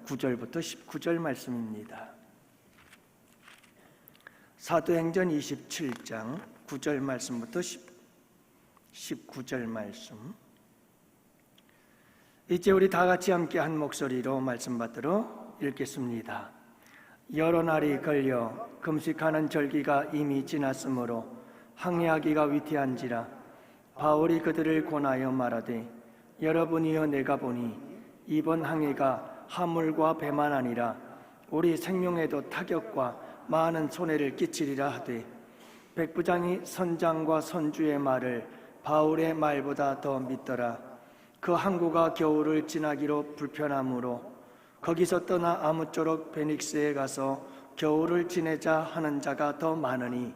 9절부터 19절 말씀입니다. 사도행전 27장 9절 말씀부터 19절 말씀. 이제 우리 다 같이 함께 한 목소리로 말씀 받들어 읽겠습니다. 여러 날이 걸려 금식하는 절기가 이미 지났으므로 항해하기가 위태한지라 바울이 그들을 권하여 말하되 여러분이여 내가 보니 이번 항해가 화물과 배만 아니라 우리 생명에도 타격과 많은 손해를 끼치리라 하되 백부장이 선장과 선주의 말을 바울의 말보다 더 믿더라. 그 항구가 겨울을 지나기로 불편하므로 거기서 떠나 아무쪼록 베닉스에 가서 겨울을 지내자 하는 자가 더 많으니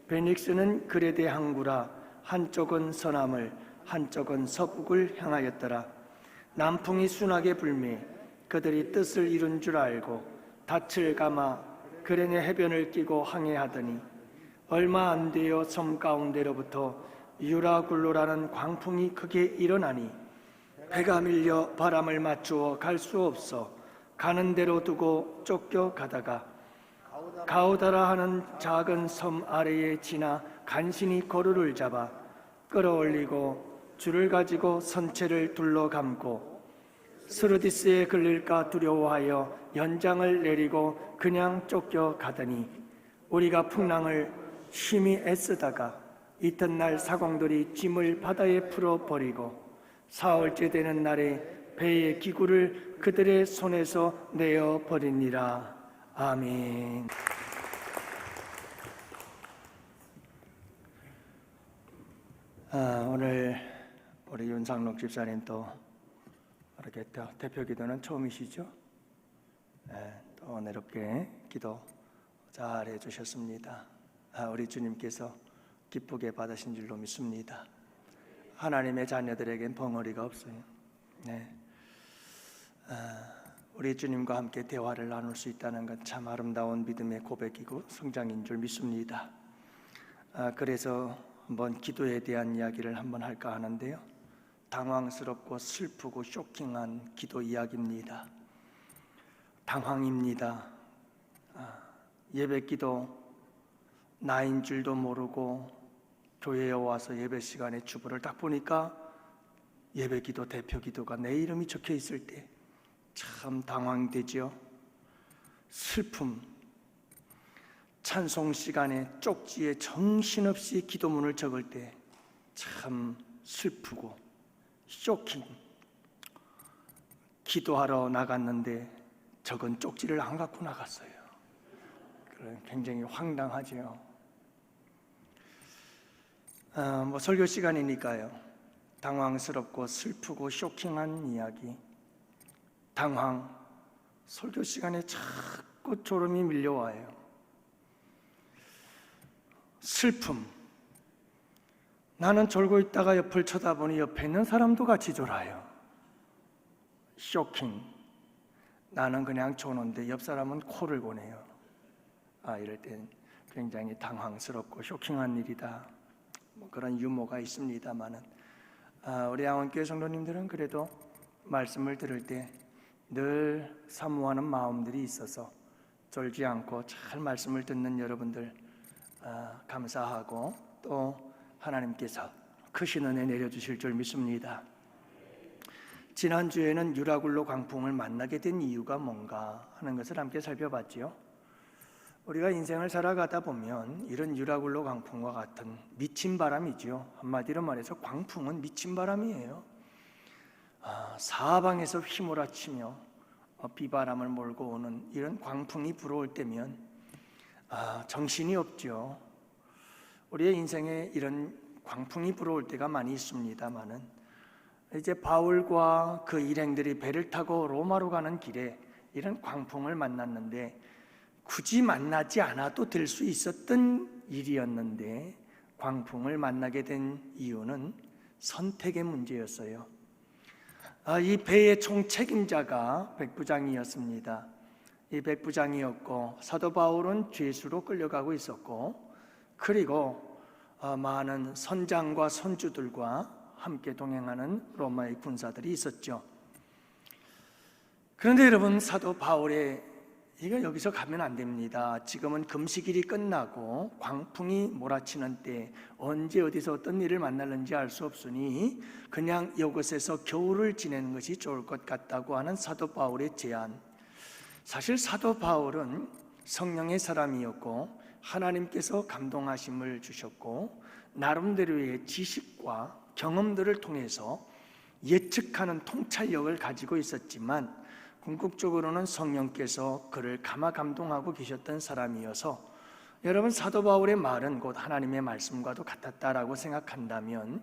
베닉스는 그레데 항구라 한쪽은 서남을 한쪽은 서북을 향하였더라. 남풍이 순하게 불매 그들이 뜻을 이룬 줄 알고 닻을 감아 그레네 해변을 끼고 항해하더니 얼마 안 되어 섬 가운데로부터 유라굴로라는 광풍이 크게 일어나니 배가 밀려 바람을 맞추어 갈 수 없어 가는 대로 두고 쫓겨가다가 가우다라 하는 작은 섬 아래에 지나 간신히 거루를 잡아 끌어올리고 줄을 가지고 선체를 둘러감고 스르디스에 걸릴까 두려워하여 연장을 내리고 그냥 쫓겨가더니 우리가 풍랑을 심히 애쓰다가 이튿날 사공들이 짐을 바다에 풀어버리고 사흘째 되는 날에 배의 기구를 그들의 손에서 내어버리니라. 아멘. 오늘 우리 윤상록 집사님 또 이렇게 대표 기도는 처음이시죠? 또 은혜롭게 기도 잘 해주셨습니다. 우리 주님께서 기쁘게 받으신 줄로 믿습니다. 하나님의 자녀들에겐 벙어리가 없어요. 우리 주님과 함께 대화를 나눌 수 있다는 건 참 아름다운 믿음의 고백이고 성장인 줄 믿습니다. 그래서 한번 기도에 대한 이야기를 한번 할까 하는데요. 당황스럽고 슬프고 쇼킹한 기도 이야기입니다. 당황입니다. 예배기도 나인 줄도 모르고 교회에 와서 예배 시간에 주보를 딱 보니까 예배기도 대표기도가 내 이름이 적혀 있을 때 참 당황되죠. 슬픔, 찬송 시간에 쪽지에 정신없이 기도문을 적을 때 참 슬프고 쇼킹. 기도하러 나갔는데 적은 쪽지를 안 갖고 나갔어요. 굉장히 황당하죠. 설교 시간이니까요. 당황스럽고 슬프고 쇼킹한 이야기. 당황, 설교 시간에 자꾸 졸음이 밀려와요. 슬픔, 나는 졸고 있다가 옆을 쳐다보니 옆에 있는 사람도 같이 졸아요. 쇼킹, 나는 그냥 조는데 옆 사람은 코를 고네요. 이럴 땐 굉장히 당황스럽고 쇼킹한 일이다. 그런 유머가 있습니다만은 우리 양원교회 성도님들은 그래도 말씀을 들을 때 늘 사모하는 마음들이 있어서 졸지 않고 잘 말씀을 듣는 여러분들 감사하고 또 하나님께서 크신 은혜 내려주실 줄 믿습니다. 지난주에는 유라굴로 광풍을 만나게 된 이유가 뭔가 하는 것을 함께 살펴봤지요. 우리가 인생을 살아가다 보면 이런 유라굴로 광풍과 같은 미친 바람이죠. 한마디로 말해서 광풍은 미친 바람이에요. 사방에서 휘몰아치며 비바람을 몰고 오는 이런 광풍이 불어올 때면 정신이 없죠. 우리의 인생에 이런 광풍이 불어올 때가 많이 있습니다만은 이제 바울과 그 일행들이 배를 타고 로마로 가는 길에 이런 광풍을 만났는데 굳이 만나지 않아도 될 수 있었던 일이었는데 광풍을 만나게 된 이유는 선택의 문제였어요. 이 배의 총책임자가 백부장이었습니다. 이 백부장이었고 사도 바울은 죄수로 끌려가고 있었고 그리고 많은 선장과 선주들과 함께 동행하는 로마의 군사들이 있었죠. 그런데 여러분, 사도 바울의 이거 여기서 가면 안 됩니다. 지금은 금식일이 끝나고 광풍이 몰아치는 때 언제 어디서 어떤 일을 만날는지 알 수 없으니 그냥 이곳에서 겨울을 지내는 것이 좋을 것 같다고 하는 사도 바울의 제안. 사실 사도 바울은 성령의 사람이었고 하나님께서 감동하심을 주셨고 나름대로의 지식과 경험들을 통해서 예측하는 통찰력을 가지고 있었지만 궁극적으로는 성령께서 그를 감화 감동하고 계셨던 사람이어서 여러분, 사도 바울의 말은 곧 하나님의 말씀과도 같았다라고 생각한다면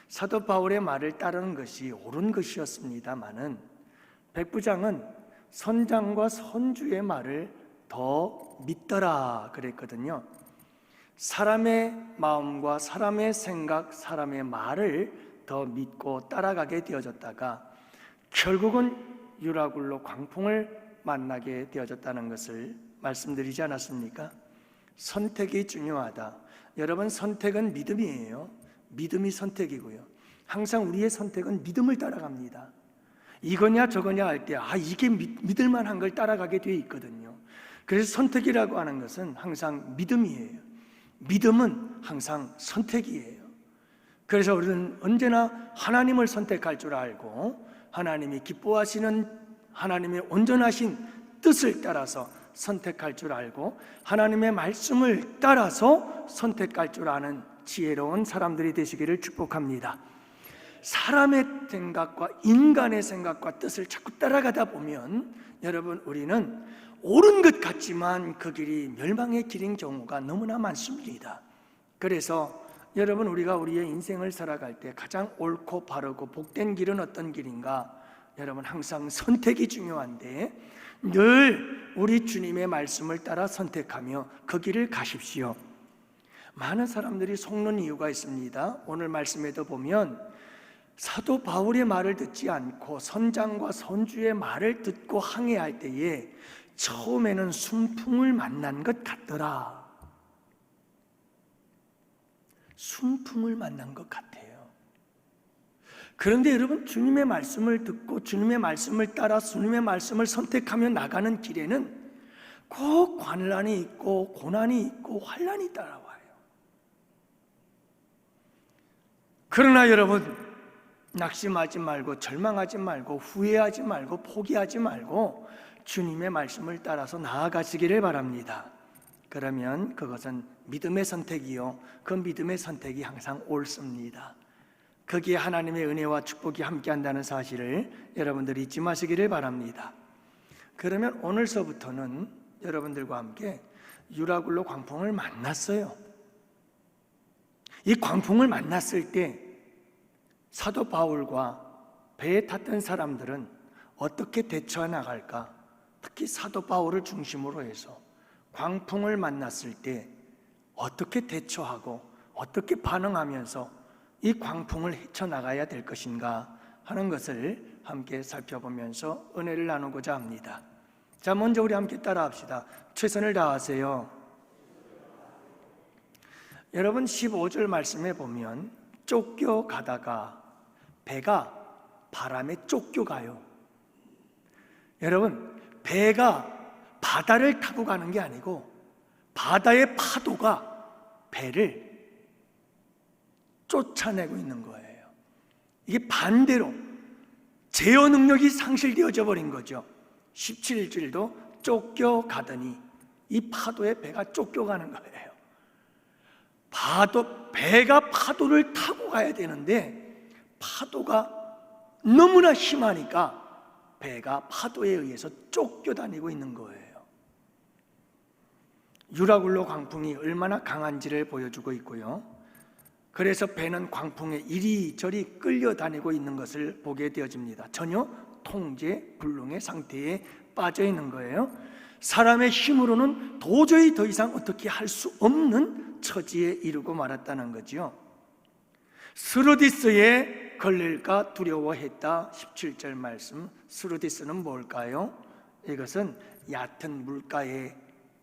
사도 바울의 말을 따르는 것이 옳은 것이었습니다마는 백부장은 선장과 선주의 말을 더 믿더라 그랬거든요. 사람의 마음과 사람의 생각, 사람의 말을 더 믿고 따라가게 되어졌다가 결국은 유라굴로 광풍을 만나게 되어졌다는 것을 말씀드리지 않았습니까? 선택이 중요하다. 여러분, 선택은 믿음이에요. 믿음이 선택이고요. 항상 우리의 선택은 믿음을 따라갑니다. 이거냐 저거냐 할 때 이게 믿을 만한 걸 따라가게 되어 있거든요. 그래서 선택이라고 하는 것은 항상 믿음이에요. 믿음은 항상 선택이에요. 그래서 우리는 언제나 하나님을 선택할 줄 알고 하나님이 기뻐하시는 하나님의 온전하신 뜻을 따라서 선택할 줄 알고 하나님의 말씀을 따라서 선택할 줄 아는 지혜로운 사람들이 되시기를 축복합니다. 사람의 생각과 인간의 생각과 뜻을 자꾸 따라가다 보면 여러분, 우리는 옳은 것 같지만 그 길이 멸망의 길인 경우가 너무나 많습니다. 그래서 여러분, 우리가 우리의 인생을 살아갈 때 가장 옳고 바르고 복된 길은 어떤 길인가? 여러분, 항상 선택이 중요한데 늘 우리 주님의 말씀을 따라 선택하며 그 길을 가십시오. 많은 사람들이 속는 이유가 있습니다. 오늘 말씀에도 보면 사도 바울의 말을 듣지 않고 선장과 선주의 말을 듣고 항해할 때에 처음에는 순풍을 만난 것 같더라. 순풍을 만난 것 같아요. 그런데 여러분, 주님의 말씀을 듣고 주님의 말씀을 따라 주님의 말씀을 선택하며 나가는 길에는 꼭 관란이 있고 고난이 있고 환난이 따라와요. 그러나 여러분, 낙심하지 말고 절망하지 말고 후회하지 말고 포기하지 말고 주님의 말씀을 따라서 나아가시기를 바랍니다. 그러면 그것은 믿음의 선택이요, 그 믿음의 선택이 항상 옳습니다. 거기에 하나님의 은혜와 축복이 함께한다는 사실을 여러분들이 잊지 마시기를 바랍니다. 그러면 오늘서부터는 여러분들과 함께 유라굴로 광풍을 만났어요. 이 광풍을 만났을 때 사도 바울과 배에 탔던 사람들은 어떻게 대처해 나갈까? 특히 사도 바울을 중심으로 해서 광풍을 만났을 때 어떻게 대처하고 어떻게 반응하면서 이 광풍을 헤쳐나가야 될 것인가 하는 것을 함께 살펴보면서 은혜를 나누고자 합니다. 자, 먼저 우리 함께 따라합시다. 최선을 다하세요. 여러분, 15절 말씀에 보면 쫓겨가다가 배가 바람에 쫓겨가요. 여러분, 배가 바다를 타고 가는 게 아니고 바다의 파도가 배를 쫓아내고 있는 거예요. 이게 반대로 제어 능력이 상실되어져 버린 거죠. 17절도 쫓겨가더니 이 파도에 배가 쫓겨가는 거예요. 배가 파도를 타고 가야 되는데 파도가 너무나 심하니까 배가 파도에 의해서 쫓겨다니고 있는 거예요. 유라굴로 광풍이 얼마나 강한지를 보여주고 있고요. 그래서 배는 광풍에 이리저리 끌려다니고 있는 것을 보게 되어집니다. 전혀 통제 불능의 상태에 빠져 있는 거예요. 사람의 힘으로는 도저히 더 이상 어떻게 할 수 없는 처지에 이르고 말았다는 거죠. 스루디스에 걸릴까 두려워했다. 17절 말씀. 스루디스는 뭘까요? 이것은 얕은 물가에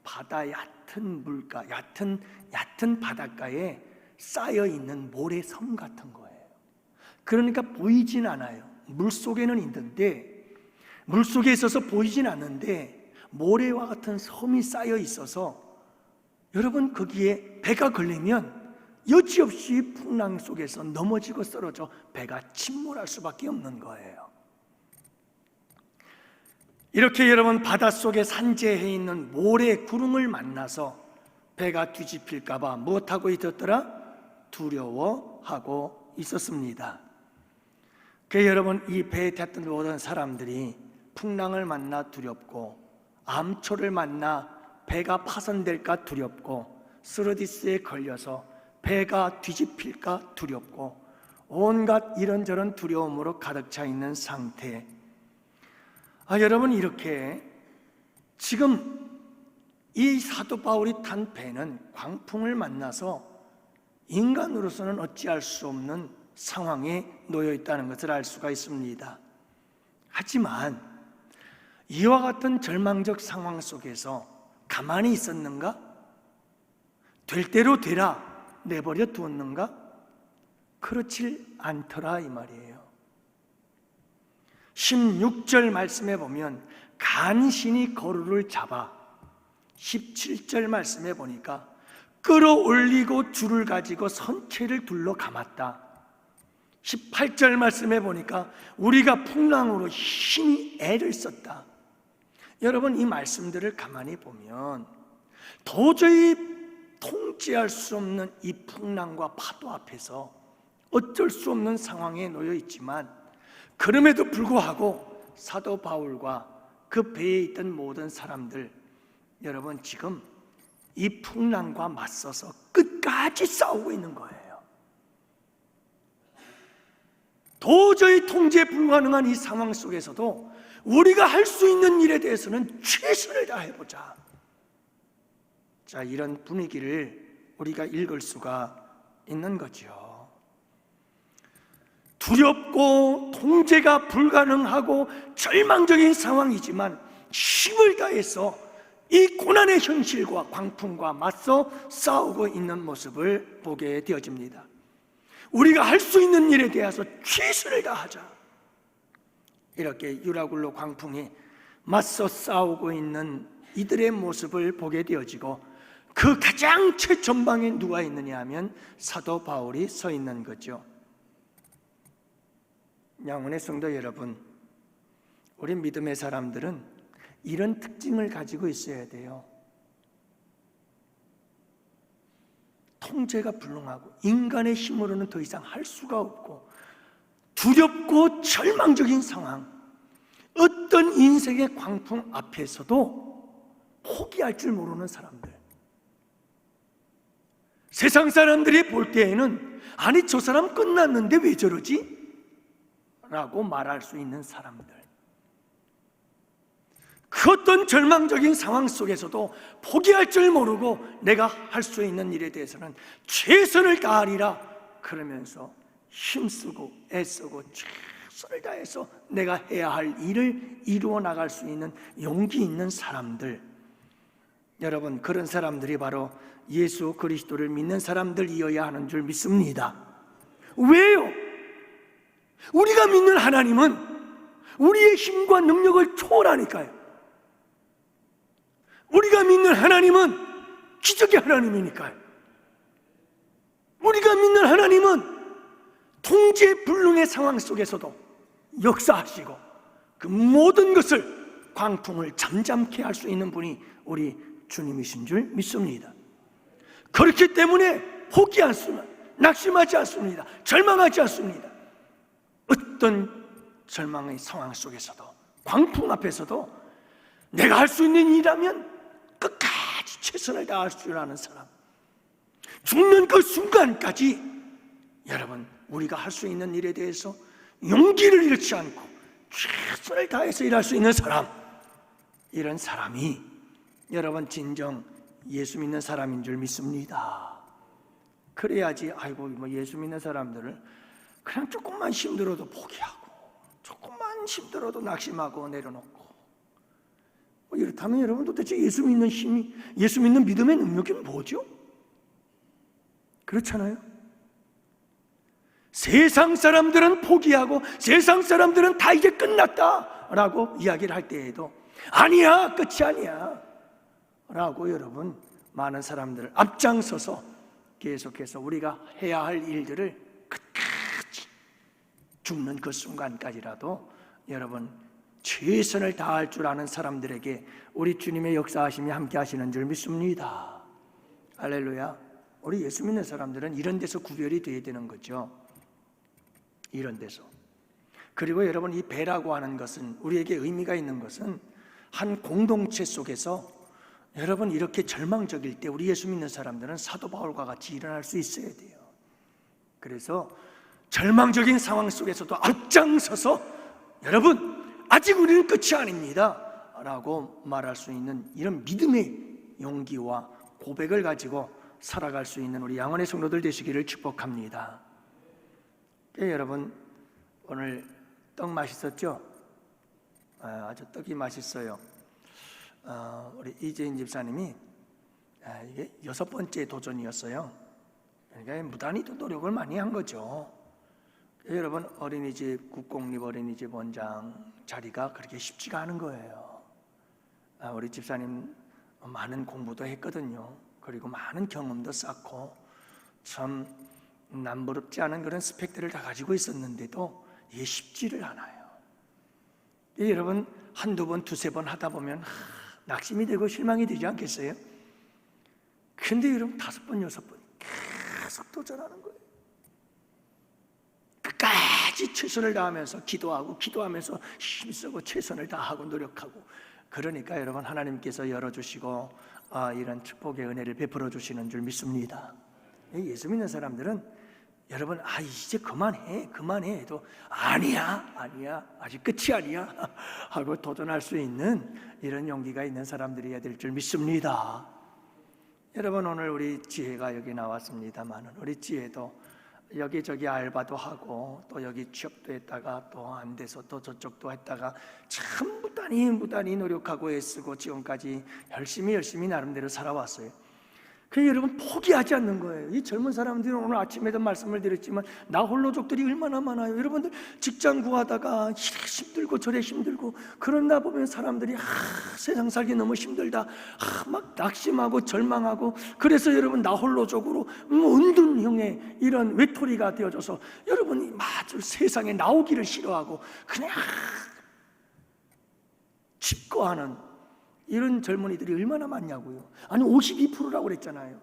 바다 얕은 물가, 얕은 바닷가에 쌓여 있는 모래섬 같은 거예요. 그러니까 보이진 않아요. 물 속에는 있는데 물속에 있어서 보이진 않는데 모래와 같은 섬이 쌓여 있어서 여러분 거기에 배가 걸리면 여지없이 풍랑 속에서 넘어지고 쓰러져 배가 침몰할 수밖에 없는 거예요. 이렇게 여러분 바닷속에 산재해 있는 모래 구름을 만나서 배가 뒤집힐까 봐 무엇하고 있었더라? 두려워하고 있었습니다. 그 여러분 이 배에 탔던 모든 사람들이 풍랑을 만나 두렵고 암초를 만나 배가 파손될까 두렵고 스르디스에 걸려서 배가 뒤집힐까 두렵고 온갖 이런저런 두려움으로 가득 차 있는 상태. 여러분 이렇게 지금 이 사도 바울이 탄 배는 광풍을 만나서 인간으로서는 어찌할 수 없는 상황에 놓여 있다는 것을 알 수가 있습니다. 하지만 이와 같은 절망적 상황 속에서 가만히 있었는가? 될 대로 되라 내버려 두었는가? 그렇지 않더라 이 말이에요. 16절 말씀에 보면 간신히 거루를 잡아 17절 말씀에 보니까 끌어올리고 줄을 가지고 선체를 둘러 감았다. 18절 말씀에 보니까 우리가 풍랑으로 힘이 애를 썼다. 여러분 이 말씀들을 가만히 보면 도저히 통제할 수 없는 이 풍랑과 파도 앞에서 어쩔 수 없는 상황에 놓여 있지만 그럼에도 불구하고 사도 바울과 그 배에 있던 모든 사람들 여러분 지금 이 풍랑과 맞서서 끝까지 싸우고 있는 거예요. 도저히 통제 불가능한 이 상황 속에서도 우리가 할 수 있는 일에 대해서는 최선을 다해보자. 자, 이런 분위기를 우리가 읽을 수가 있는 거죠. 두렵고 통제가 불가능하고 절망적인 상황이지만 힘을 다해서 이 고난의 현실과 광풍과 맞서 싸우고 있는 모습을 보게 되어집니다. 우리가 할 수 있는 일에 대해서 최선을 다하자. 이렇게 유라굴로 광풍에 맞서 싸우고 있는 이들의 모습을 보게 되어지고 그 가장 최전방에 누가 있느냐 하면 사도 바울이 서 있는 거죠. 양훈의 성도 여러분, 우리 믿음의 사람들은 이런 특징을 가지고 있어야 돼요. 통제가 불능하고 인간의 힘으로는 더 이상 할 수가 없고 두렵고 절망적인 상황, 어떤 인생의 광풍 앞에서도 포기할 줄 모르는 사람들. 세상 사람들이 볼 때에는 아니 저 사람 끝났는데 왜 저러지? 라고 말할 수 있는 사람들. 그 어떤 절망적인 상황 속에서도 포기할 줄 모르고 내가 할 수 있는 일에 대해서는 최선을 다하리라 그러면서 힘쓰고 애쓰고 최선을 다해서 내가 해야 할 일을 이루어 나갈 수 있는 용기 있는 사람들. 여러분 그런 사람들이 바로 예수 그리스도를 믿는 사람들이어야 하는 줄 믿습니다. 왜요? 우리가 믿는 하나님은 우리의 힘과 능력을 초월하니까요. 우리가 믿는 하나님은 기적의 하나님이니까요. 우리가 믿는 하나님은 통제불능의 상황 속에서도 역사하시고 그 모든 것을 광풍을 잠잠케 할 수 있는 분이 우리 주님이신 줄 믿습니다. 그렇기 때문에 포기하지 않습니다. 낙심하지 않습니다. 절망하지 않습니다. 어떤 절망의 상황 속에서도 광풍 앞에서도 내가 할 수 있는 일이라면 끝까지 최선을 다할 줄 아는 사람, 죽는 그 순간까지 여러분 우리가 할 수 있는 일에 대해서 용기를 잃지 않고 최선을 다해서 일할 수 있는 사람, 이런 사람이 여러분 진정 예수 믿는 사람인 줄 믿습니다. 그래야지 아이고 뭐 예수 믿는 사람들을 그냥 조금만 힘들어도 포기하고 조금만 힘들어도 낙심하고 내려놓고 이렇다면 여러분 도대체 예수 믿는 힘이, 예수 믿는 믿음의 능력이 뭐죠? 그렇잖아요. 세상 사람들은 포기하고 세상 사람들은 다 이제 끝났다 라고 이야기를 할 때에도 아니야, 끝이 아니야 라고 여러분 많은 사람들을 앞장서서 계속해서 우리가 해야 할 일들을 끝까지 죽는 그 순간까지라도 여러분 최선을 다할 줄 아는 사람들에게 우리 주님의 역사하심이 함께 하시는 줄 믿습니다. 할렐루야. 우리 예수 믿는 사람들은 이런 데서 구별이 돼야 되는 거죠. 이런 데서. 그리고 여러분 이 배라고 하는 것은 우리에게 의미가 있는 것은 한 공동체 속에서 여러분 이렇게 절망적일 때 우리 예수 믿는 사람들은 사도 바울과 같이 일어날 수 있어야 돼요. 그래서 절망적인 상황 속에서도 앞장서서 여러분 아직 우리는 끝이 아닙니다 라고 말할 수 있는 이런 믿음의 용기와 고백을 가지고 살아갈 수 있는 우리 양원의 성도들 되시기를 축복합니다. 여러분 오늘 떡 맛있었죠? 아주 떡이 맛있어요. 우리 이재인 집사님이 이게 6번째 도전이었어요. 그러니까 무단히 또 노력을 많이 한 거죠. 여러분 어린이집 국공립 어린이집 원장 자리가 그렇게 쉽지가 않은 거예요. 우리 집사님 많은 공부도 했거든요. 그리고 많은 경험도 쌓고 참 남부럽지 않은 그런 스펙들을 다 가지고 있었는데도 이게 쉽지를 않아요. 여러분 한두 번 두세 번 하다 보면 낙심이 되고 실망이 되지 않겠어요? 근데 여러분 5번 6번 계속 도전하는 거예요. 끝까지 최선을 다하면서 기도하면서 힘쓰고 최선을 다하고 노력하고, 그러니까 여러분 하나님께서 열어주시고 이런 축복의 은혜를 베풀어 주시는 줄 믿습니다. 예수 믿는 사람들은 여러분 이제 그만해 해도 아니야 아직 끝이 아니야 하고 도전할 수 있는 이런 용기가 있는 사람들이어야 될 줄 믿습니다. 여러분 오늘 우리 지혜가 여기 나왔습니다만 우리 지혜도 여기저기 알바도 하고 또 여기 취업도 했다가 또 안 돼서 또 저쪽도 했다가 참 무단히 노력하고 애쓰고 지금까지 열심히 나름대로 살아왔어요. 그래서 여러분 포기하지 않는 거예요. 이 젊은 사람들이 오늘 아침에도 말씀을 드렸지만 나 홀로족들이 얼마나 많아요. 여러분들 직장 구하다가 이래 힘들고 저래 힘들고 그런다 보면 사람들이 세상 살기 너무 힘들다 막 낙심하고 절망하고, 그래서 여러분 나 홀로족으로 은둔형의 이런 외톨이가 되어져서 여러분이 마주 세상에 나오기를 싫어하고 그냥 집거하는 이런 젊은이들이 얼마나 많냐고요. 아니 52%라고 그랬잖아요.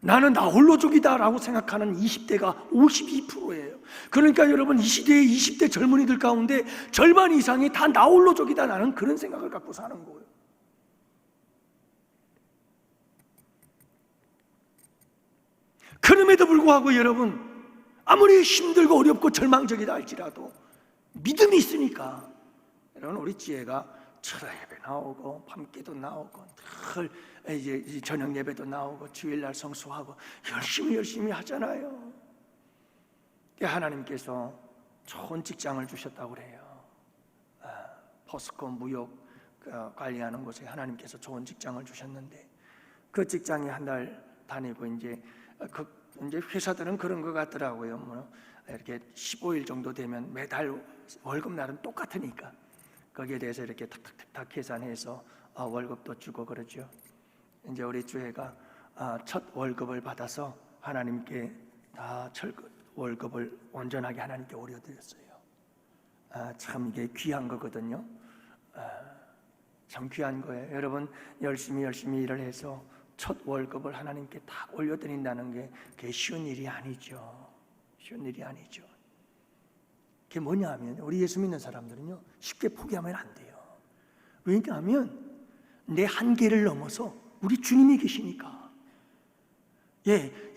나는 나 홀로족이다 라고 생각하는 20대가 52%예요 그러니까 여러분 이 시대의 20대 젊은이들 가운데 절반 이상이 다 나 홀로족이다, 나는 그런 생각을 갖고 사는 거예요. 그럼에도 불구하고 여러분 아무리 힘들고 어렵고 절망적이다 할지라도 믿음이 있으니까 여러분 우리 지혜가 철야 예배 나오고 밤기도 나오고 늘 이제 저녁 예배도 나오고 주일날 성수하고 열심히 하잖아요. 하나님께서 좋은 직장을 주셨다고 그래요. 포스코 무역 관리하는 곳에 하나님께서 좋은 직장을 주셨는데 그 직장에 한 달 다니고 이제 회사들은 그런 것 같더라고요. 이렇게 15일 정도 되면 매달 월급날은 똑같으니까 거기에 대해서 이렇게 탁탁탁 계산해서 월급도 주고 그러죠. 이제 우리 주혜가 첫 월급을 받아서 하나님께 다 월급을 온전하게 하나님께 올려드렸어요. 참 이게 귀한 거거든요. 참 귀한 거예요. 여러분 열심히 일을 해서 첫 월급을 하나님께 다 올려드린다는 게 그게 쉬운 일이 아니죠. 그게 뭐냐 하면 우리 예수 믿는 사람들은요 쉽게 포기하면 안 돼요. 왜냐하면 내 한계를 넘어서 우리 주님이 계시니까.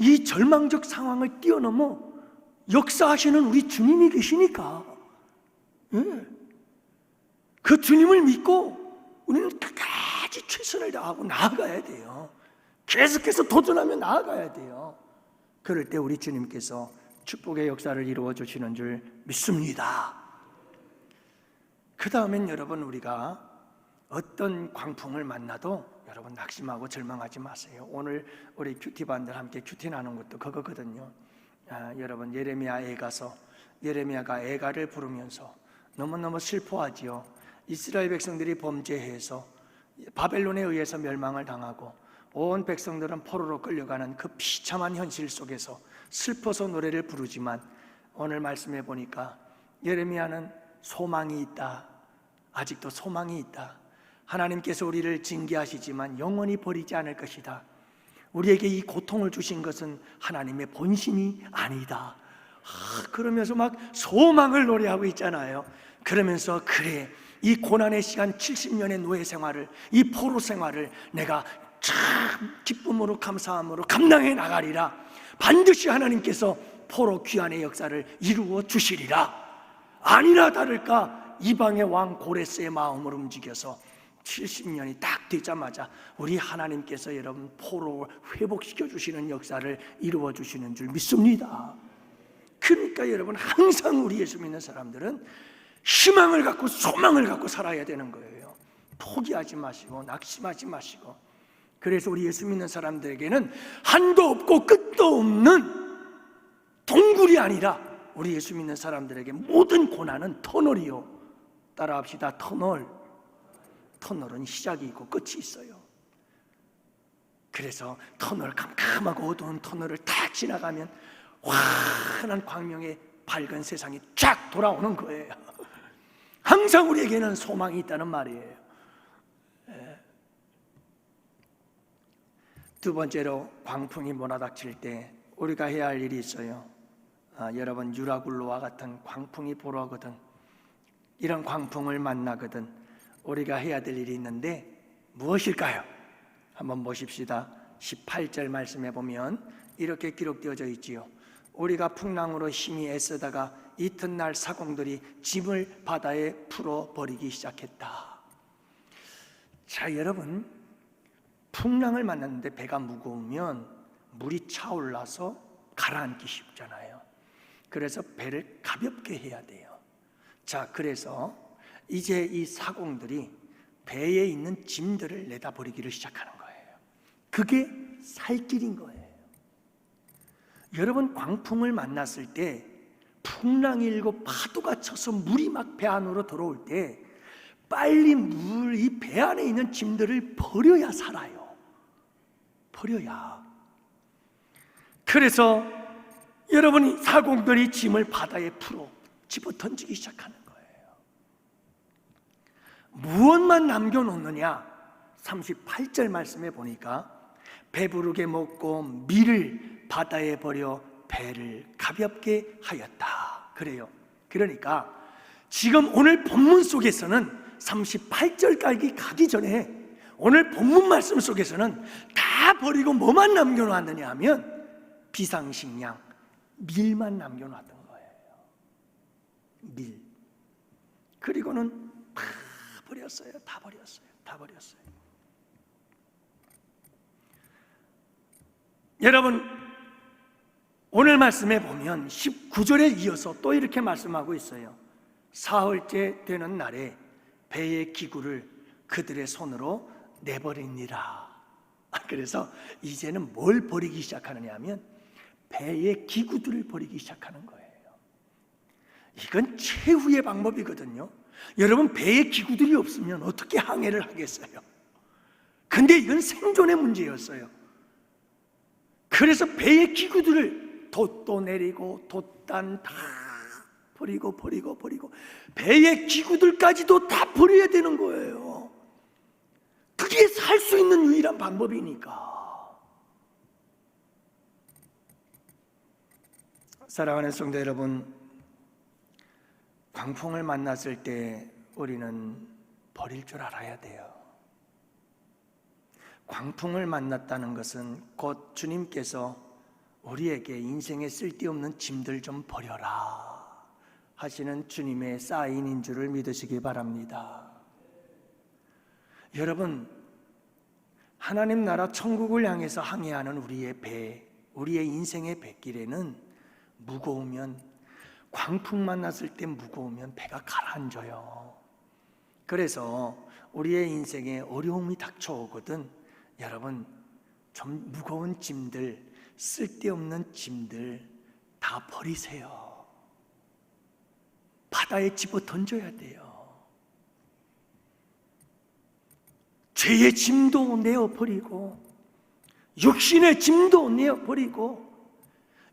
이 절망적 상황을 뛰어넘어 역사하시는 우리 주님이 계시니까. 그 주님을 믿고 우리는 끝까지 최선을 다하고 나아가야 돼요. 계속해서 도전하며 나아가야 돼요. 그럴 때 우리 주님께서 축복의 역사를 이루어 주시는 줄 믿습니다. 그 다음엔 여러분 우리가 어떤 광풍을 만나도 여러분 낙심하고 절망하지 마세요. 오늘 우리 큐티반들 함께 큐티 나눈 것도 그거거든요. 여러분 예레미야에 가서 예레미야가 애가를 부르면서 너무너무 슬퍼하지요. 이스라엘 백성들이 범죄해서 바벨론에 의해서 멸망을 당하고 온 백성들은 포로로 끌려가는 그 비참한 현실 속에서 슬퍼서 노래를 부르지만, 오늘 말씀해 보니까 예레미야는 소망이 있다, 아직도 소망이 있다, 하나님께서 우리를 징계하시지만 영원히 버리지 않을 것이다, 우리에게 이 고통을 주신 것은 하나님의 본심이 아니다, 그러면서 막 소망을 노래하고 있잖아요. 그러면서 그래, 이 고난의 시간 70년의 노예 생활을, 이 포로 생활을 내가 참 기쁨으로 감사함으로 감당해 나가리라. 반드시 하나님께서 포로 귀환의 역사를 이루어 주시리라. 아니나 다를까 이방의 왕 고레스의 마음을 움직여서 70년이 딱 되자마자 우리 하나님께서 여러분 포로 회복시켜 주시는 역사를 이루어 주시는 줄 믿습니다. 그러니까 여러분, 항상 우리 예수 믿는 사람들은 희망을 갖고 소망을 갖고 살아야 되는 거예요. 포기하지 마시고 낙심하지 마시고. 그래서 우리 예수 믿는 사람들에게는 한도 없고 끝도 없는 동굴이 아니라, 우리 예수 믿는 사람들에게 모든 고난은 터널이요. 따라합시다. 터널은 시작이 있고 끝이 있어요. 그래서 터널, 캄캄하고 어두운 터널을 딱 지나가면 환한 광명의 밝은 세상이 쫙 돌아오는 거예요. 항상 우리에게는 소망이 있다는 말이에요. 두 번째로, 광풍이 몰아닥칠 때 우리가 해야 할 일이 있어요. 여러분, 유라굴로와 같은 광풍이 불어오거든, 이런 광풍을 만나거든 우리가 해야 될 일이 있는데 무엇일까요? 한번 보십시다. 18절 말씀해 보면 이렇게 기록되어져 있지요. 우리가 풍랑으로 힘이 애쓰다가 이튿날 사공들이 짐을 바다에 풀어버리기 시작했다. 자, 여러분, 풍랑을 만났는데 배가 무거우면 물이 차올라서 가라앉기 쉽잖아요. 그래서 배를 가볍게 해야 돼요. 자, 그래서 이제 이 사공들이 배에 있는 짐들을 내다버리기를 시작하는 거예요. 그게 살 길인 거예요. 여러분, 광풍을 만났을 때, 풍랑이 일고 파도가 쳐서 물이 막 배 안으로 들어올 때 빨리 이 배 안에 있는 짐들을 버려야 살아요. 버려야. 그래서 여러분이 사공들이 짐을 바다에 집어 던지기 시작하는 거예요. 무엇만 남겨놓느냐? 38절 말씀에 보니까 배부르게 먹고 밀을 바다에 버려 배를 가볍게 하였다. 그래요. 그러니까 지금 오늘 본문 속에서는 38절까지 가기 전에 오늘 본문 말씀 속에서는 다 버리고 뭐만 남겨놨느냐 하면 비상식량, 밀만 남겨놨던 거예요. 밀. 그리고는 다 버렸어요. 다 버렸어요. 여러분, 오늘 말씀에 보면 19절에 이어서 또 이렇게 말씀하고 있어요. 사흘째 되는 날에 배의 기구를 그들의 손으로 내버리니라. 그래서 이제는 뭘 버리기 시작하느냐 하면 배의 기구들을 버리기 시작하는 거예요. 이건 최후의 방법이거든요. 여러분, 배의 기구들이 없으면 어떻게 항해를 하겠어요? 근데 이건 생존의 문제였어요. 그래서 배의 기구들을 돛도 내리고 돛단 다 버리고 배의 기구들까지도 다 버려야 되는 거예요. 그게 살 수 있는 유일한 방법이니까. 사랑하는 성도 여러분, 광풍을 만났을 때 우리는 버릴 줄 알아야 돼요. 광풍을 만났다는 것은 곧 주님께서 우리에게 인생에 쓸데없는 짐들 좀 버려라 하시는 주님의 사인인 줄을 믿으시기 바랍니다. 여러분, 하나님 나라 천국을 향해서 항해하는 우리의 배, 우리의 인생의 뱃길에는 무거우면, 광풍 만났을 때 무거우면 배가 가라앉아요. 그래서 우리의 인생에 어려움이 닥쳐오거든 여러분, 좀 무거운 짐들, 쓸데없는 짐들 다 버리세요. 바다에 집어 던져야 돼요. 죄의 짐도 내어버리고 육신의 짐도 내어버리고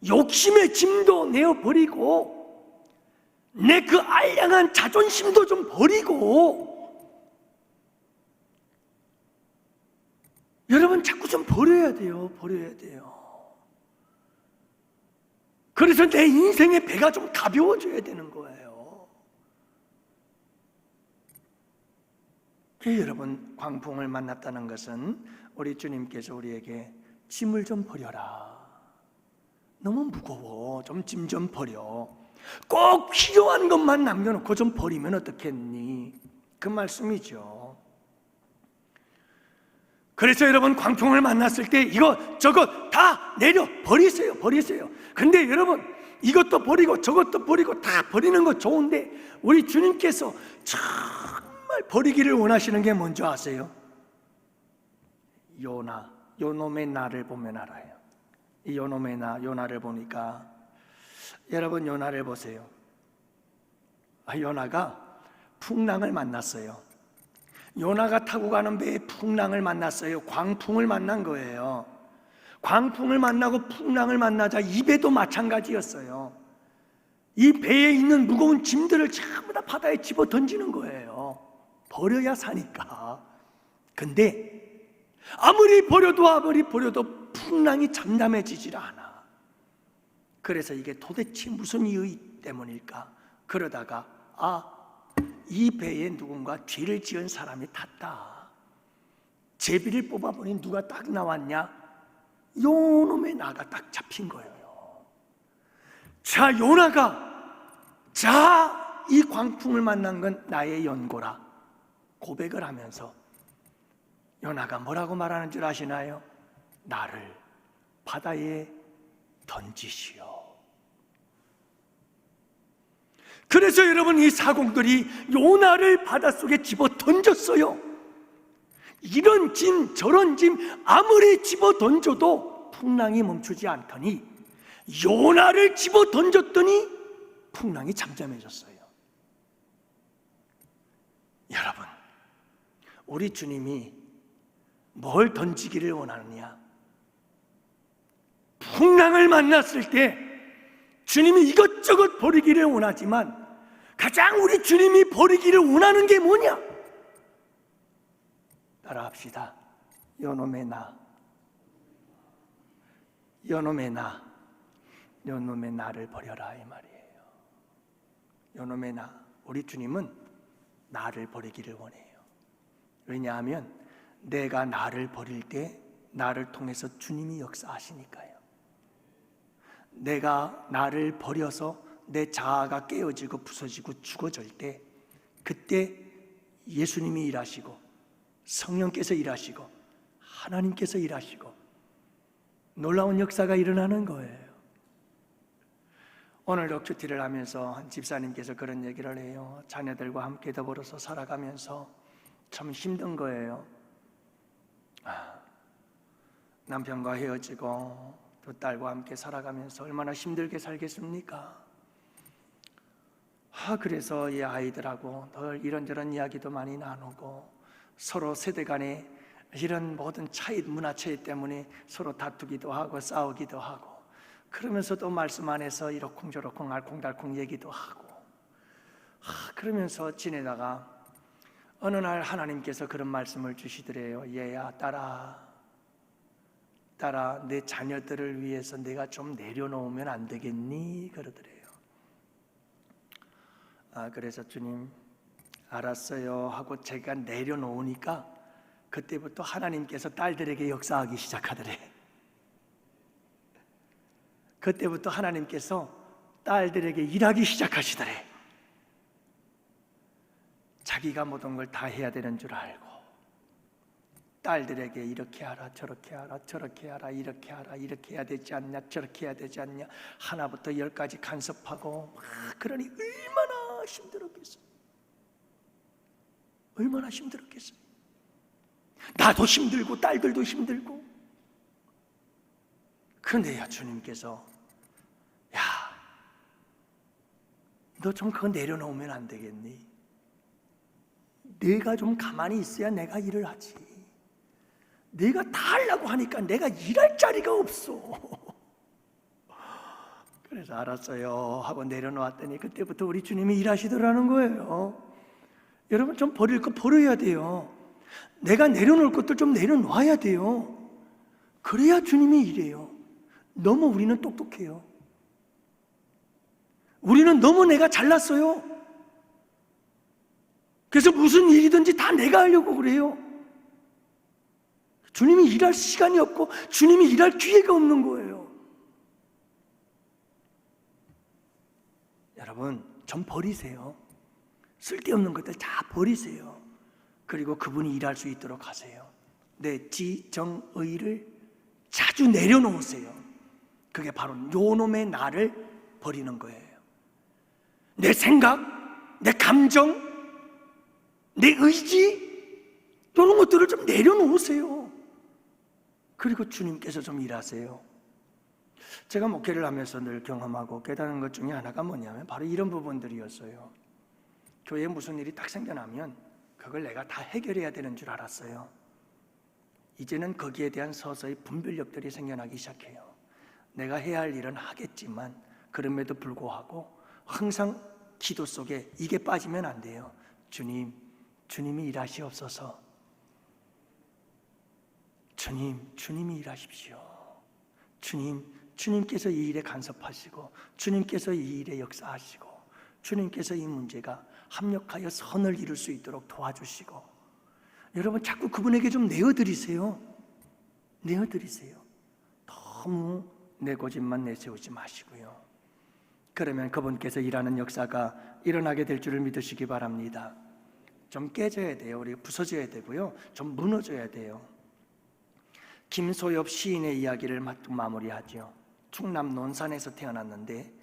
욕심의 짐도 내어버리고 내 그 알량한 자존심도 좀 버리고, 여러분 자꾸 좀 버려야 돼요. 버려야 돼요. 그래서 내 인생의 배가 좀 가벼워져야 되는 거예요. 여러분, 광풍을 만났다는 것은 우리 주님께서 우리에게 짐을 좀 버려라. 너무 무거워. 좀 짐 좀 버려. 꼭 필요한 것만 남겨놓고 좀 버리면 어떻겠니? 그 말씀이죠. 그래서 여러분, 광풍을 만났을 때 이거 저거 다 내려 버리세요. 버리세요. 근데 여러분, 이것도 버리고 저것도 버리고 다 버리는 거 좋은데 우리 주님께서 정말 버리기를 원하시는 게 뭔지 아세요? 요나, 요놈의 나를 보면 알아요. 이 요놈의 나, 요나를 보니까, 여러분 요나를 보세요. 요나가 풍랑을 만났어요. 요나가 타고 가는 배에 풍랑을 만났어요. 광풍을 만난 거예요. 광풍을 만나고 풍랑을 만나자 이 배도 마찬가지였어요. 이 배에 있는 무거운 짐들을 전부 다 바다에 집어 던지는 거예요. 버려야 사니까. 근데 아무리 버려도 풍랑이 잠잠해지질 않아. 그래서 이게 도대체 무슨 이유 때문일까? 그러다가 이 배에 누군가 죄를 지은 사람이 탔다. 제비를 뽑아보니 누가 딱 나왔냐? 요놈의 나가 딱 잡힌 거예요. 자, 요나가 이 광풍을 만난 건 나의 연고라 고백을 하면서 요나가 뭐라고 말하는 줄 아시나요? 나를 바다에 던지시오. 그래서 여러분, 이 사공들이 요나를 바닷속에 집어 던졌어요. 이런 짐 저런 짐 아무리 집어 던져도 풍랑이 멈추지 않더니 요나를 집어 던졌더니 풍랑이 잠잠해졌어요. 여러분, 우리 주님이 뭘 던지기를 원하느냐? 풍랑을 만났을 때 주님이 이것저것 버리기를 원하지만 가장 우리 주님이 버리기를 원하는 게 뭐냐? 따라합시다. 요놈의 나, 요놈의 나, 요놈의 나를 버려라, 이 말이에요. 요놈의 나, 우리 주님은 나를 버리기를 원해요. 왜냐하면 내가 나를 버릴 때 나를 통해서 주님이 역사하시니까요. 내가 나를 버려서 내 자아가 깨어지고 부서지고 죽어질 때, 그때 예수님이 일하시고 성령께서 일하시고 하나님께서 일하시고 놀라운 역사가 일어나는 거예요. 오늘 럭큐티를 하면서 한 집사님께서 그런 얘기를 해요. 자녀들과 함께 더불어서 살아가면서 참 힘든 거예요. 남편과 헤어지고 두 딸과 함께 살아가면서 얼마나 힘들게 살겠습니까? 그래서 이 아이들하고 늘 이런저런 이야기도 많이 나누고 서로 세대 간에 이런 모든 차이, 문화 차이 때문에 서로 다투기도 하고 싸우기도 하고, 그러면서도 말씀 안에서 이러쿵저러쿵 알콩달콩 얘기도 하고, 그러면서 지내다가 어느 날 하나님께서 그런 말씀을 주시더래요. 얘야, 딸아, 내 자녀들을 위해서 내가 좀 내려놓으면 안 되겠니? 그러더래요. 그래서 주님, 알았어요 하고 제가 내려놓으니까 그때부터 하나님께서 딸들에게 역사하기 시작하더래. 그때부터 하나님께서 딸들에게 일하기 시작하시더래. 자기가 모든 걸 다 해야 되는 줄 알고 딸들에게 이렇게 하라, 저렇게 하라, 저렇게 하라, 이렇게 하라, 이렇게 해야 되지 않냐, 저렇게 해야 되지 않냐, 하나부터 10까지 간섭하고 그러니 얼마나 힘들었겠어요. 얼마나 힘들었겠어요. 나도 힘들고 딸들도 힘들고. 그런데요, 주님께서 너 좀 그거 내려놓으면 안 되겠니? 내가 좀 가만히 있어야 내가 일을 하지. 내가 다 하려고 하니까 내가 일할 자리가 없어. 그래서 알았어요 하고 내려놓았더니 그때부터 우리 주님이 일하시더라는 거예요. 여러분, 좀 버릴 거 버려야 돼요. 내가 내려놓을 것도 좀 내려놔야 돼요. 그래야 주님이 일해요. 너무 우리는 똑똑해요. 우리는 너무 내가 잘났어요. 그래서 무슨 일이든지 다 내가 하려고 그래요. 주님이 일할 시간이 없고 주님이 일할 기회가 없는 거예요. 여러분, 좀 버리세요. 쓸데없는 것들 다 버리세요. 그리고 그분이 일할 수 있도록 하세요. 내 지정의를 자주 내려놓으세요. 그게 바로 요놈의 나를 버리는 거예요. 내 생각, 내 감정, 내 의지, 이런 것들을 좀 내려놓으세요. 그리고 주님께서 좀 일하세요. 제가 목회를 하면서 늘 경험하고 깨달은 것 중에 하나가 뭐냐면 바로 이런 부분들이었어요. 교회에 무슨 일이 딱 생겨나면 그걸 내가 다 해결해야 되는 줄 알았어요. 이제는 거기에 대한 서서히 분별력들이 생겨나기 시작해요. 내가 해야 할 일은 하겠지만 그럼에도 불구하고 항상 기도 속에 이게 빠지면 안 돼요. 주님이 일하시옵소서. 주님이 일하십시오. 주님께서 이 일에 간섭하시고 주님께서 이 일에 역사하시고 주님께서 이 문제가 합력하여 선을 이룰 수 있도록 도와주시고, 여러분 자꾸 그분에게 좀 내어드리세요. 너무 내 고집만 내세우지 마시고요. 그러면 그분께서 일하는 역사가 일어나게 될 줄을 믿으시기 바랍니다. 좀 깨져야 돼요. 우리 부서져야 되고요. 좀 무너져야 돼요. 김소엽 시인의 이야기를 마무리하죠. 충남 논산에서 태어났는데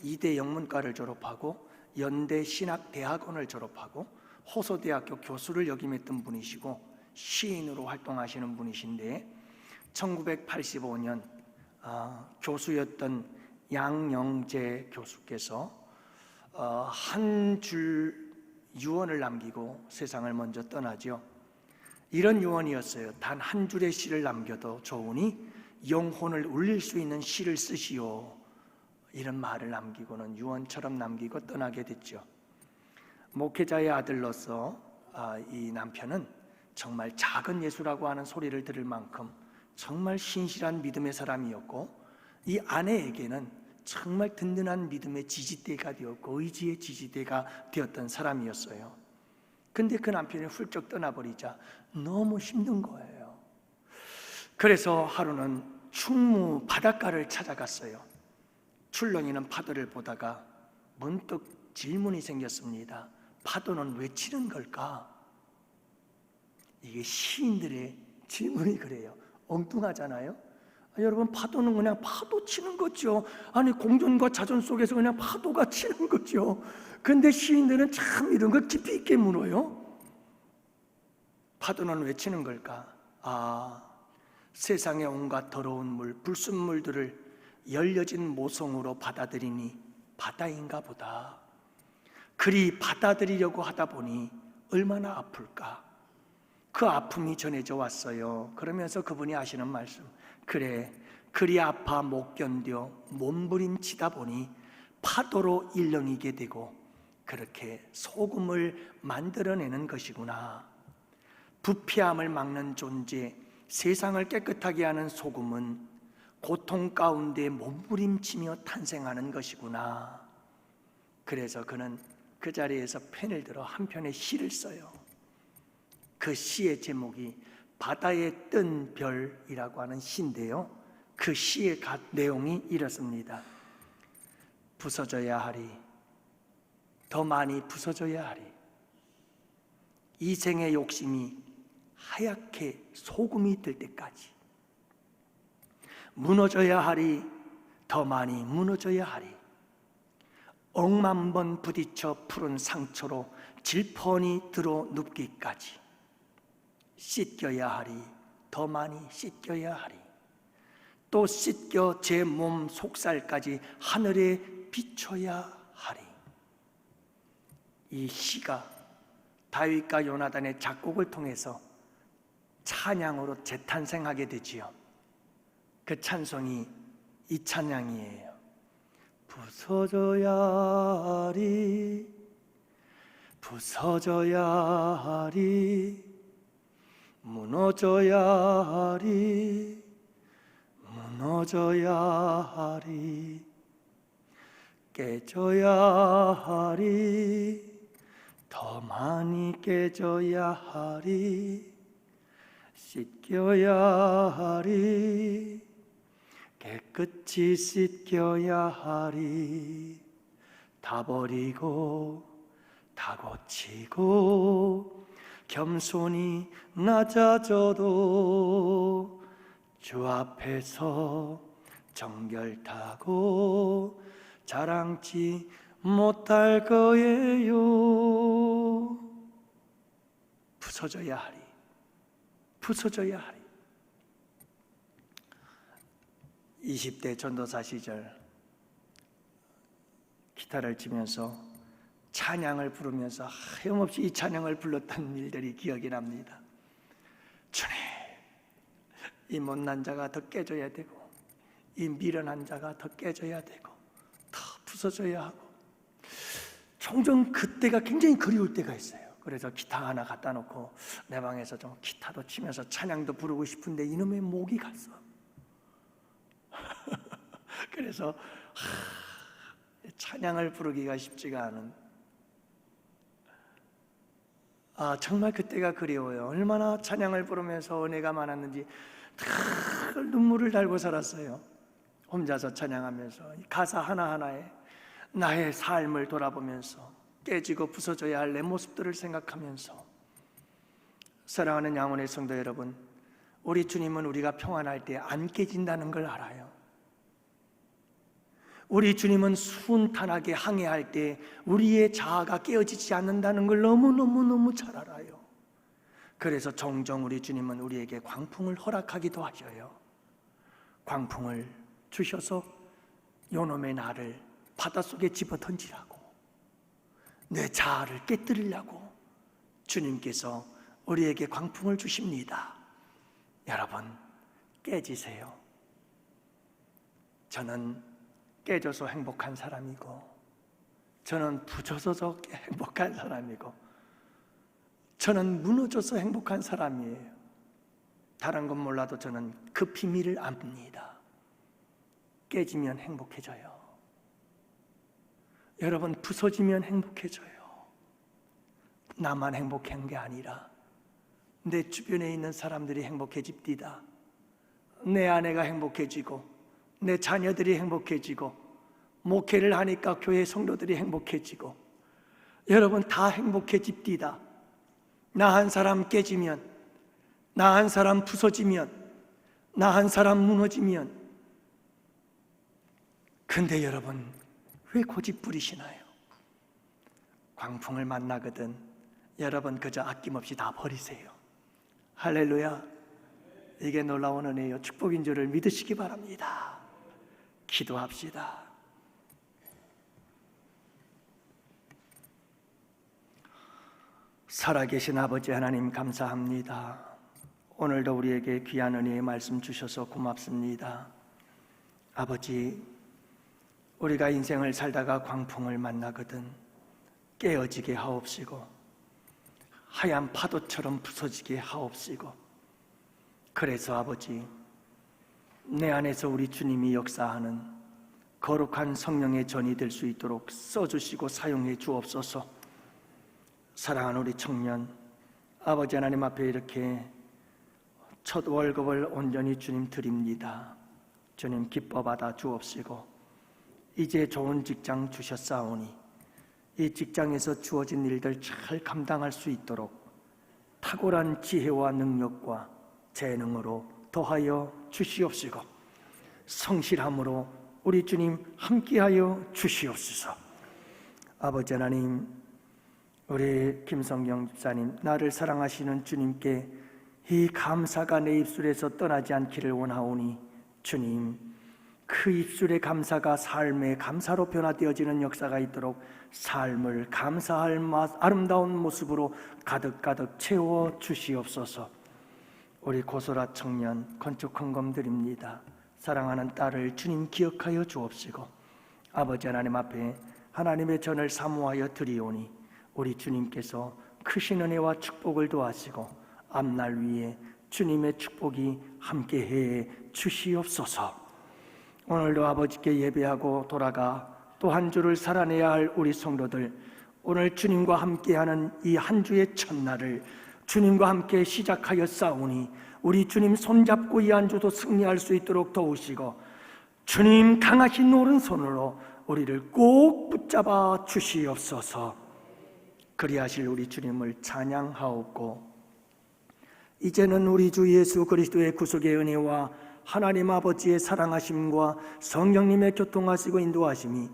이대 영문과를 졸업하고 연대 신학대학원을 졸업하고 호소대학교 교수를 역임했던 분이시고 시인으로 활동하시는 분이신데 1985년 교수였던 양영재 교수께서 한 줄 유언을 남기고 세상을 먼저 떠나죠. 이런 유언이었어요. 단 한 줄의 시를 남겨도 좋으니 영혼을 울릴 수 있는 시를 쓰시오. 이런 말을 남기고는 유언처럼 남기고 떠나게 됐죠. 목회자의 아들로서 이 남편은 정말 작은 예수라고 하는 소리를 들을 만큼 정말 신실한 믿음의 사람이었고, 이 아내에게는 정말 든든한 믿음의 지지대가 되었고 의지의 지지대가 되었던 사람이었어요. 근데 그 남편이 훌쩍 떠나버리자 너무 힘든 거예요. 그래서 하루는 충무 바닷가를 찾아갔어요. 출렁이는 파도를 보다가 문득 질문이 생겼습니다. 파도는 왜 치는 걸까? 이게 시인들의 질문이 그래요. 엉뚱하잖아요. 여러분, 파도는 그냥 파도 치는 거죠. 아니, 공존과 자존 속에서 그냥 파도가 치는 거죠. 근데 시인들은 참 이런 걸 깊이 있게 물어요. 파도는 왜 치는 걸까? 세상의 온갖 더러운 물, 불순물들을 열려진 모성으로 받아들이니 바다인가 보다. 그리 받아들이려고 하다 보니 얼마나 아플까? 그 아픔이 전해져 왔어요. 그러면서 그분이 하시는 말씀, 그래, 그리 아파 못 견뎌 몸부림치다 보니 파도로 일렁이게 되고 그렇게 소금을 만들어내는 것이구나. 부패함을 막는 존재, 세상을 깨끗하게 하는 소금은 고통 가운데 몸부림치며 탄생하는 것이구나. 그래서 그는 그 자리에서 펜을 들어 한 편의 시를 써요. 그 시의 제목이 바다에 뜬 별이라고 하는 시인데요, 그 시의 내용이 이렇습니다. 부서져야 하리, 더 많이 부서져야 하리. 이 생의 욕심이 하얗게 소금이 될 때까지 무너져야 하리, 더 많이 무너져야 하리. 억만 번 부딪혀 푸른 상처로 질펀이 들어 눕기까지 씻겨야 하리, 더 많이 씻겨야 하리. 또 씻겨 제 몸 속살까지 하늘에 비춰야 하리. 이 시가 다윗과 요나단의 작곡을 통해서 찬양으로 재탄생하게 되지요. 그 찬송이 이 찬양이에요. 부서져야 하리, 부서져야 하리, 무너져야 하리, 무너져야 하리, 깨져야 하리, 더 많이 깨져야 하리, 씻겨야 하리, 깨끗이 씻겨야 하리, 다 버리고 다 고치고 겸손히 낮아져도 주 앞에서 정결타고 자랑치 못할 거예요. 부서져야 하리, 부서져야 하리. 20대 전도사 시절 기타를 치면서 찬양을 부르면서 하염없이 이 찬양을 불렀던 일들이 기억이 납니다. 주님, 이 못난 자가 더 깨져야 되고, 이 미련한 자가 더 깨져야 되고, 더 부서져야 하고, 종종 그때가 굉장히 그리울 때가 있어요. 그래서 기타 하나 갖다 놓고 내 방에서 좀 기타도 치면서 찬양도 부르고 싶은데 이놈의 목이 갔어. 그래서 찬양을 부르기가 쉽지가 않은, 정말 그때가 그리워요. 얼마나 찬양을 부르면서 은혜가 많았는지 늘 눈물을 달고 살았어요. 혼자서 찬양하면서 가사 하나하나에 나의 삶을 돌아보면서 깨지고 부서져야 할 내 모습들을 생각하면서. 사랑하는 양혼의 성도 여러분, 우리 주님은 우리가 평안할 때 안 깨진다는 걸 알아요. 우리 주님은 순탄하게 항해할 때 우리의 자아가 깨어지지 않는다는 걸 너무너무너무 잘 알아요. 그래서 종종 우리 주님은 우리에게 광풍을 허락하기도 하셔요. 광풍을 주셔서 요놈의 나를 바닷속에 집어던지라고, 내 자아를 깨뜨리려고 주님께서 우리에게 광풍을 주십니다. 여러분, 깨지세요. 저는 깨져서 행복한 사람이고, 저는 부서져서 행복한 사람이고, 저는 무너져서 행복한 사람이에요. 다른 건 몰라도 저는 그 비밀을 압니다. 깨지면 행복해져요. 여러분, 부서지면 행복해져요. 나만 행복한 게 아니라 내 주변에 있는 사람들이 행복해집니다. 내 아내가 행복해지고, 내 자녀들이 행복해지고, 목회를 하니까 교회 성도들이 행복해지고, 여러분 다 행복해집니다. 나 한 사람 깨지면, 나 한 사람 부서지면, 나 한 사람 무너지면. 근데 여러분, 왜 고집 부리시나요? 광풍을 만나거든 여러분 그저 아낌없이 다 버리세요. 할렐루야. 이게 놀라운 은혜요, 축복인 줄을 믿으시기 바랍니다. 기도합시다. 살아계신 아버지 하나님, 감사합니다. 오늘도 우리에게 귀한 은혜의 말씀 주셔서 고맙습니다. 아버지, 우리가 인생을 살다가 광풍을 만나거든 깨어지게 하옵시고, 하얀 파도처럼 부서지게 하옵시고, 그래서 아버지, 내 안에서 우리 주님이 역사하는 거룩한 성령의 전이 될 수 있도록 써주시고 사용해 주옵소서. 사랑하는 우리 청년, 아버지 하나님 앞에 이렇게 첫 월급을 온전히 주님 드립니다. 주님 기뻐 받아 주옵시고, 이제 좋은 직장 주셨사오니 이 직장에서 주어진 일들 잘 감당할 수 있도록 탁월한 지혜와 능력과 재능으로 더하여 주시옵시고, 성실함으로 우리 주님 함께하여 주시옵소서. 아버지 하나님, 우리 김성경 집사님, 나를 사랑하시는 주님께 이 감사가 내 입술에서 떠나지 않기를 원하오니, 주님, 그 입술의 감사가 삶의 감사로 변화되어지는 역사가 있도록 삶을 감사할 아름다운 모습으로 가득가득 채워 주시옵소서. 우리 고소라 청년 건축 헌금 드립니다. 사랑하는 딸을 주님 기억하여 주옵시고 아버지 하나님 앞에 하나님의 전을 사모하여 드리오니 우리 주님께서 크신 은혜와 축복을 도하시고 앞날 위에 주님의 축복이 함께해 주시옵소서. 오늘도 아버지께 예배하고 돌아가 또 한 주를 살아내야 할 우리 성도들, 오늘 주님과 함께하는 이 한 주의 첫날을 주님과 함께 시작하여 싸우니 우리 주님 손잡고 이 한 주도 승리할 수 있도록 도우시고 주님 강하신 오른손으로 우리를 꼭 붙잡아 주시옵소서. 그리하실 우리 주님을 찬양하옵고 이제는 우리 주 예수 그리스도의 구속의 은혜와 하나님 아버지의 사랑하심과 성령님의 교통하시고 인도하심이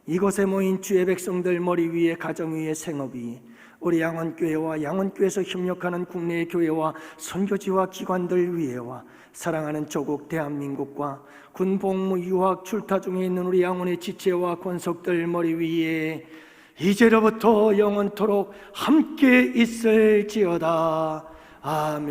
이곳에 모인 주의 백성들 머리 위에 가정 위에 생업 위에 우리 양원교회와 양원교회에서 협력하는 국내의 교회와 선교지와 기관들 위에와 사랑하는 조국 대한민국과 군복무 유학 출타 중에 있는 우리 양원의 지체와 권속들 머리 위에 이제로부터 영원토록 함께 있을지어다. 아멘.